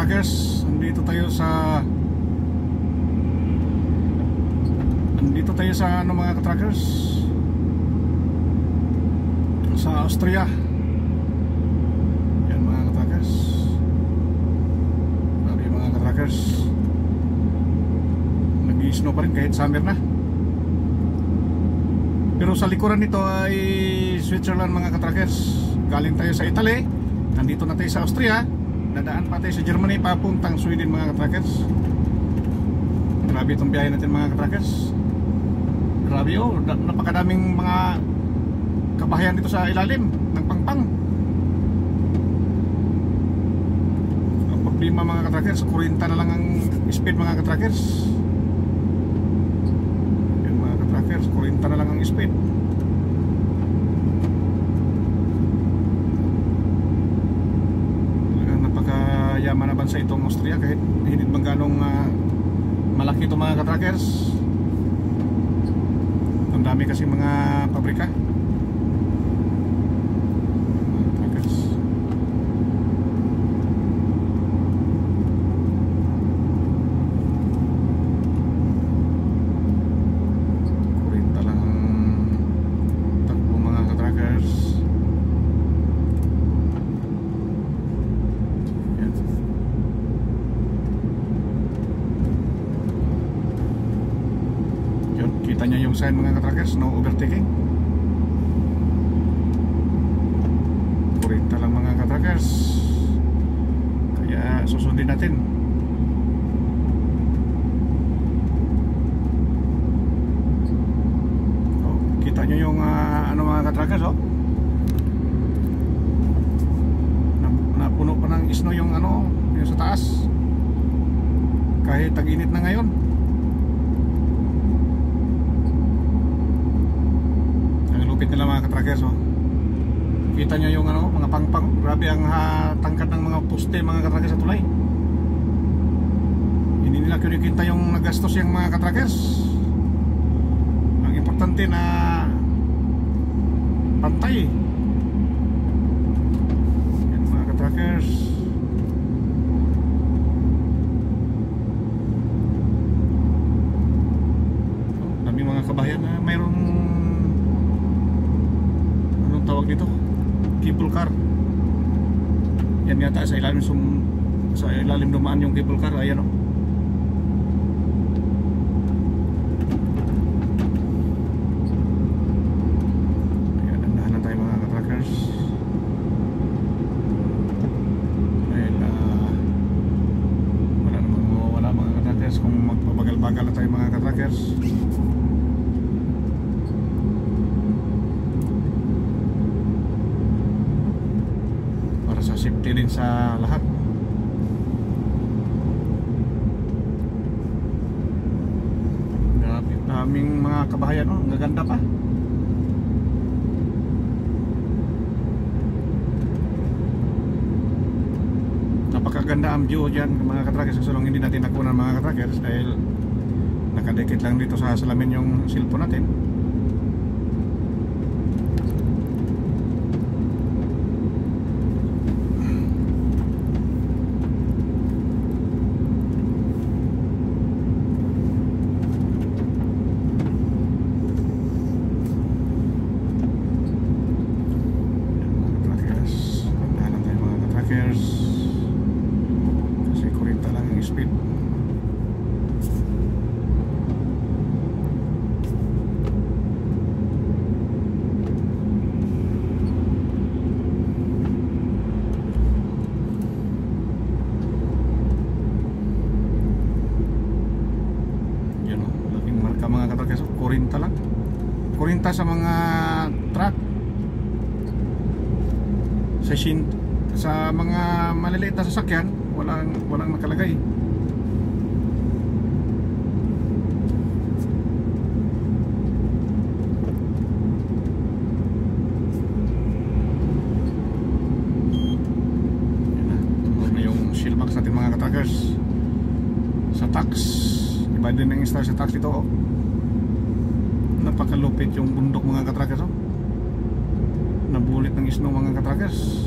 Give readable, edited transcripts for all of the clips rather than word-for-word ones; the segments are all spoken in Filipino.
katrackers, Nandito tayo sa ano mga katrackers, sa Austria. Yan mga katrackers. Grabe mga katrackers, nag-i-snow pa rin kahit summer na. Pero sa likuran nito ay Switzerland mga katrackers. Galing tayo sa Italy, nandito na tayo sa Austria, dadaan pa tayo sa Germany papuntang Sweden mga katrackers. Grabe itong biyahe natin mga katrackers. Grabe oh, napakadaming mga kabahayan dito sa ilalim ng pangpang. Ang problema mga katrackers, 40 na lang ang speed mga katrackers. Yan mga katrackers, 40 na lang ang speed. Napakayaman na bansa itong Austria, kahit hindi man ganong malaki itong mga katrackers. Ang dami kasi mga pabrika. Kita nyo yung sign mga katrackers, no overtaking. 40 lang mga katrackers, kaya susundin natin. Oh, kita nyo yung ano mga katrackers, oh, napuno pa ng snow yung ano, yung sa taas, kahit tag-init na ngayon. Nila mga katrackers, oh. Kita nyo yung ano, mga pangpang. Grabe ang tangkad ng mga poste mga katrackers sa tulay. Hindi nila kinikita yung nagastos yung mga katrackers. Ang importante na pantay. Yan mga katrackers. Dami mga kabayan na mayroong tawag dito, cable car. Yan yata sa ilalim dumaan yung cable car. Ayan o. Ayan, nandahan na tayo mga katrackers. Dahil wala namang mawawala mga katrackers kung magpabagal-bagal na tayo mga katrackers. Safety din sa lahat. Daming mga kabahayan, oh, gaganda pa. Napakaganda ang view dyan mga katrackers. Kaso lang hindi natin nakunan mga katrackers dahil nakadikit lang dito sa salamin yung cellphone natin. Kasi 40 lang ang speed. Yan o, laking marka mga katrackers, 40 lang. 40 sa mga truck, sa mga maliliit na sasakyan, walang nakalagay. Yan na yung shield box natin mga katrackers. Sa tax, iba din ang star sa tax ito, oh. Napakalupit yung bundok mga katrackers, oh. Nabulit ng snow mga katrackers.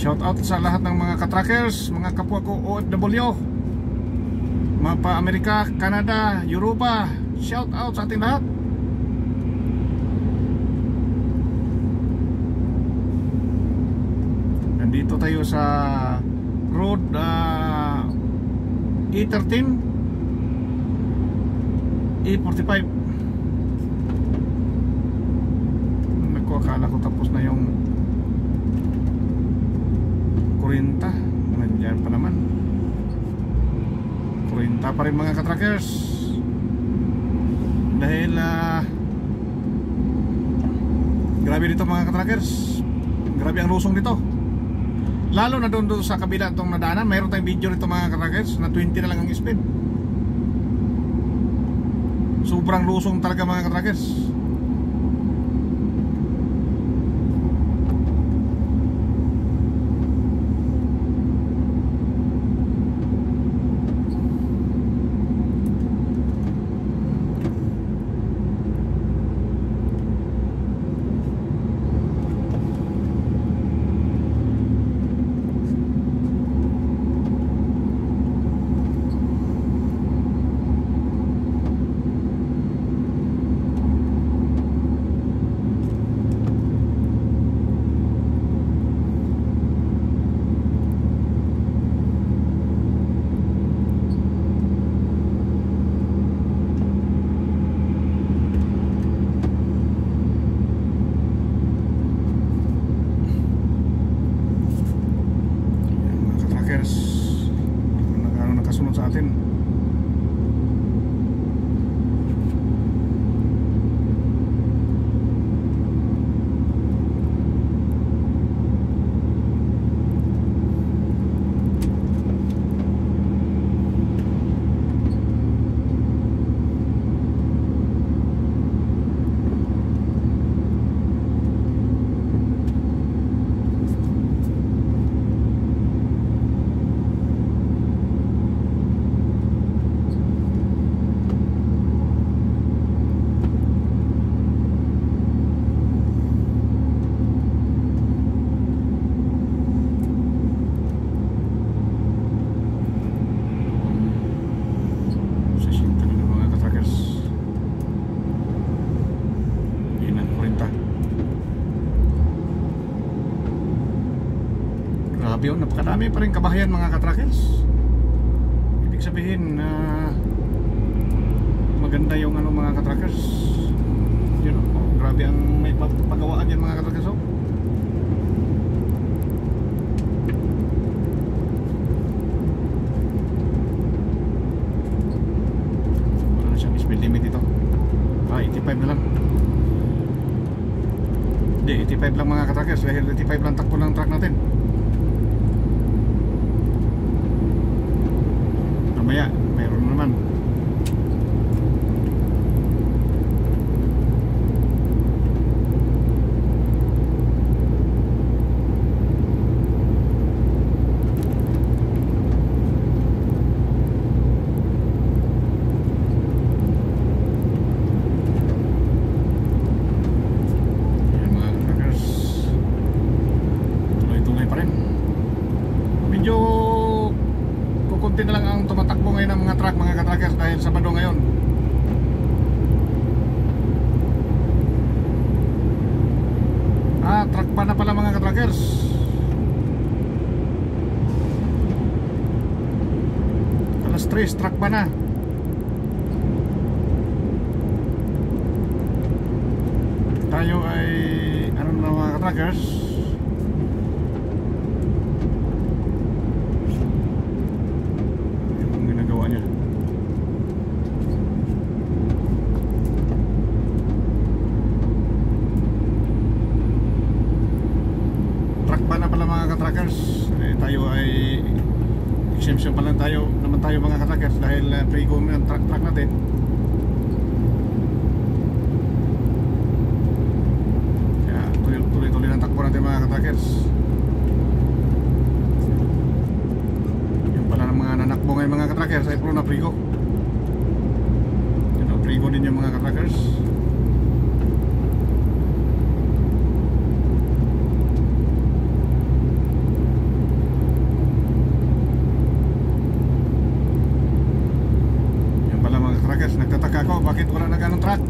Shout out sa lahat ng mga katrackers, mga kapwa ko OFW, mga pa Amerika, Canada, Europa. Shout out sa ating lahat. Nandito tayo sa road E13 E45. Akala ko tapos na yung 40. Nandiyan pa naman 40 pa rin mga katrackers. Dahil grabe dito mga katrackers, grabe ang lusong dito. Lalo na doon sa kabila itong nadaanan. Mayroon tayong video nito mga katrackers na 20 na lang ang speed. Sobrang lusong talaga mga katrackers. Nakasunod sa atin. Grabe yun, napakadami pa rin kabahayan mga katrackers. Ibig sabihin maganda yung mga katrackers. Yun, grabe ang may pagawaan yan mga katrackers. Wala na siyang speed limit ito. 85 na lang. Hindi, 85 lang mga katrackers. Dahil 85 lang takbo ng truck natin. Mamaya, mayroon naman. Ayan mga truckers, tuloy-tuloy pa rin. Medyo kukunti na lang ang tumatakbo ngayon ng mga truck mga katrackers dahil Sabado ngayon. Truck pa na pala mga katrackers. Alas 3, truck pa na. Tayo ay ano na mga katrackers, tayo ay exemption pa lang tayo naman tayo mga katrackers dahil pre-go ng truck natin. Kaya tuloy-tuloy ng takbo natin mga katrackers. Yung pala ng mga nanakbo ngayon mga katrackers ay puro na pre-go. Pre-go din yung mga katrackers. ka-trackers, nagtataka ako bakit wala na ganong truck.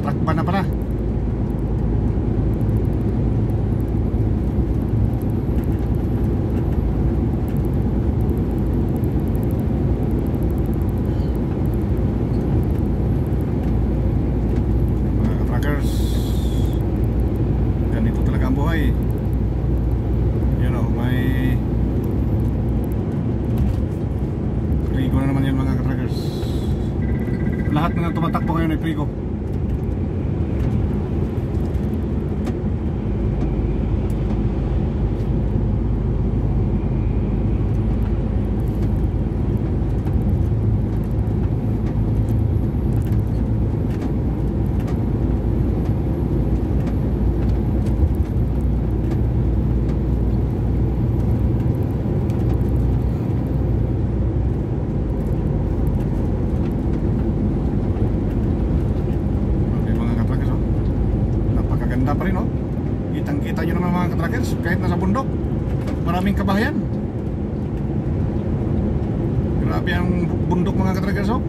Truck ba na pala? Mga ka-trackers, ganito talaga ang buhay. You know, may Prigo na naman yan mga ka-trackers. Lahat na tumatakbo ngayon ay Prigo. Ganda pa rin, oh. Kitang-kita nyo naman mga ka-trackers, kahit nasa bundok, maraming kabahayan. Grabe ang bundok mga ka-trackers, oh.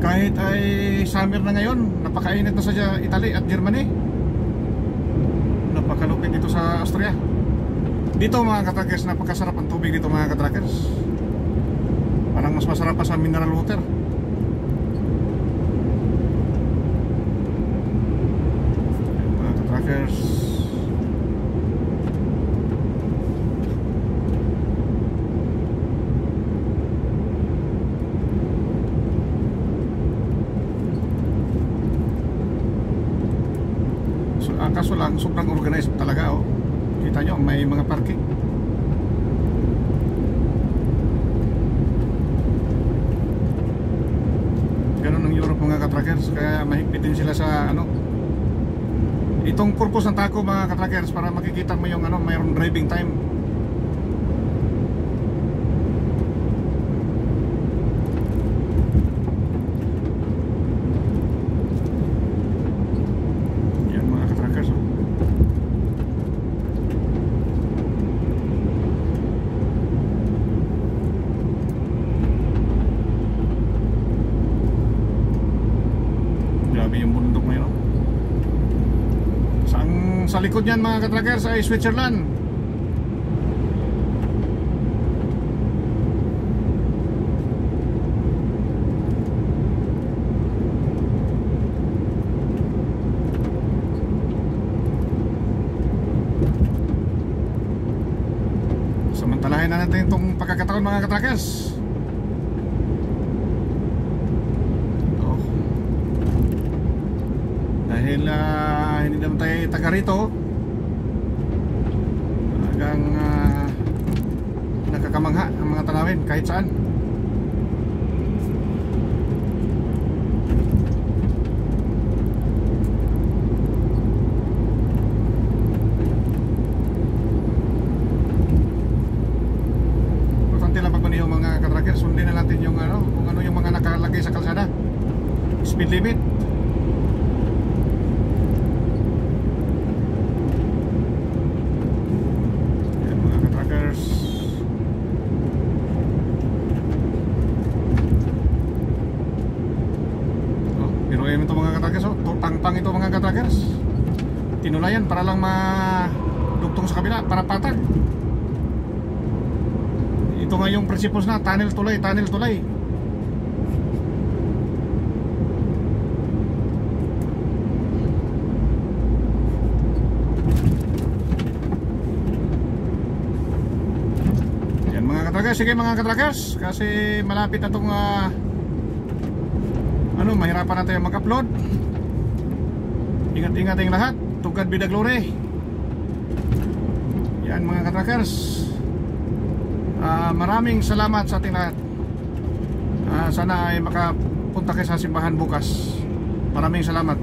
Kahit ay summer na ngayon, napakainit na sa Italy at Germany. Napakalupit dito sa Austria. Dito mga ka-trackers, napakasarap ang tubig dito mga ka-trackers. Parang mas masarap pa sa mineral water. Trackers. So, kaso lang sobrang organized talaga, oh. Kita nyo may mga parking. Ganun ang Europe mga ka-trackers, kaya mahigpit din sila sa ano. Itong purpose ng Taco mga ka-trackers, para makikita mo yung ano, mayroong driving time. Yan mga ka-trackers, oh. Grabe yung bundok ngayon, oh. Sa likod niyan mga ka-trackers ay Switzerland. Samantalahin na natin itong pagkakataon mga ka-trackers. Dahil hindi naman tayo taga rito, hanggang nakakamangha ang mga tanawin kahit saan. Importante lang pag maniho mga ka-trackers, sundin na natin yung ano, kung ano yung mga nakalagay sa kalsada. Speed limit. Biruin ito mga ka-trackers, oh. Pang ito mga ka-trackers. Tinulayan para lang madugtong sa kabila, para patag. Ito nga yung principles na tunnel tulay, tunnel tulay. Yan mga ka-trackers, sige mga ka-trackers, kasi malapit na itong mahirapan na tayo mag-upload. Ingat-ingat tayong lahat. To God be the glory. Yan mga ka-trackers, maraming salamat sa ating lahat. Sana ay makapunta kayo sa simbahan bukas. Maraming salamat.